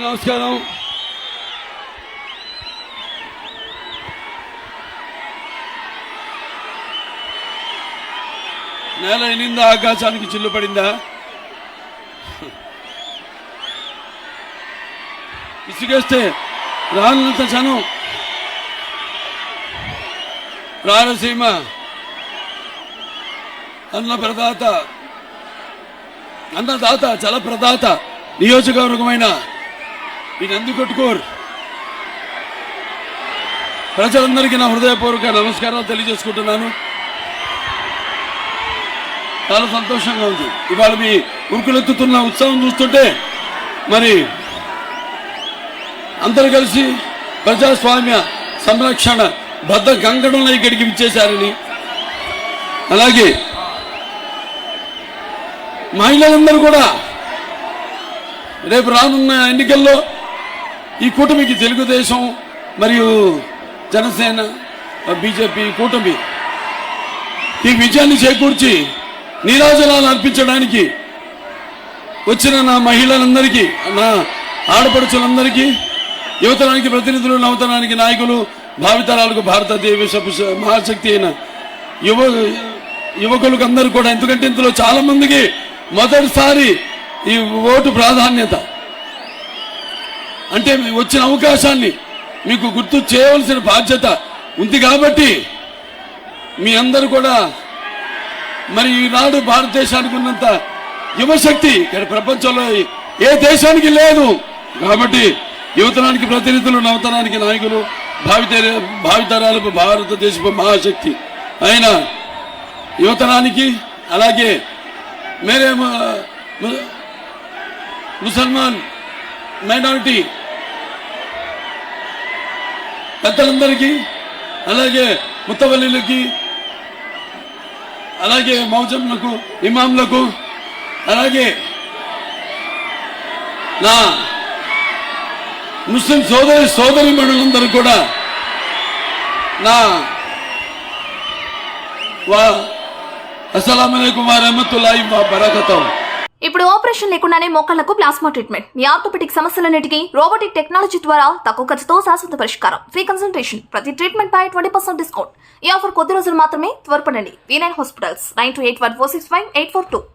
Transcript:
నమస్కారం. నేల ఎనిందా, ఆకాశానికి చిల్లు పడిందా? ఇసుకేస్తే రానంత జనం రాయలసీమ అన్నదాత జల ప్రదాత నియోజకవర్గమైన ఈ నందికొట్కూరు ప్రజలందరికీ నా హృదయపూర్వక నమస్కారాలు తెలియజేసుకుంటున్నాను. చాలా సంతోషంగా ఉంది. ఇవాళ మీ ఉరుకులెత్తుతున్న ఉత్సవం చూస్తుంటే మరి అందరూ కలిసి ప్రజాస్వామ్య సంరక్షణ బద్ద కంకణంలో ఇక్కడికి విచ్చేశారని, అలాగే మహిళలందరూ కూడా రేపు రానున్న ఎన్నికల్లో ఈ కూటమికి తెలుగుదేశం మరియు జనసేన బీజేపీ కూటమి ఈ విజయాన్ని చేకూర్చి నీరాజనాలు అర్పించడానికి వచ్చిన నా మహిళలందరికీ, నా ఆడపడుచులందరికీ, యువతరానికి ప్రతినిధులు, నవతరానికి నాయకులు, భావితరాలకు భారతదేశ మహాశక్తి అయిన యువకులకు అందరూ కూడా, ఎందుకంటే ఇందులో చాలా మందికి మొదటిసారి ఈ ఓటు ప్రాధాన్యత, అంటే వచ్చిన అవకాశాన్ని మీకు గుర్తు చేయవలసిన బాధ్యత ఉంది. కాబట్టి మీ అందరూ కూడా మరి ఈనాడు భారతదేశానికి ఉన్నంత యువశక్తి ఇక్కడ ప్రపంచంలో ఏ దేశానికి లేదు. కాబట్టి యువతరానికి ప్రతినిధులు, నవతరానికి నాయకులు, భావితరాలకు భారతదేశపు మహాశక్తి అయిన యువతరానికి, అలాగే మేరే ముసల్మాన్ మైనారిటీ పెద్దలందరికీ, అలాగే ముత్తవల్లిలకి, అలాగే మౌజంలకు, ఇమాంలకు, అలాగే నా ముస్లిం సోదరిమణులందరూ కూడా నా అస్సలాము అలైకుం వరహ్మతుల్లాహి వబరకాతుహు. ఇప్పుడు ఆపరేషన్ లేకుండానే మోకాళ్లకు ప్లాస్మా ట్రీట్మెంట్. మీ ఆర్థోపెడిక్ సమస్యలన్నిటికీ రోబోటిక్ టెక్నాలజీ ద్వారా తక్కువ ఖర్చుతో శాశ్వత పరిష్కారం. Free consultation. ప్రతి ట్రీట్మెంట్ పై 20% డిస్కౌంట్. ఈ ఆఫర్ కొద్ది రోజులు మాత్రమే. త్వరపడండి. V9 hospitals 9281465842.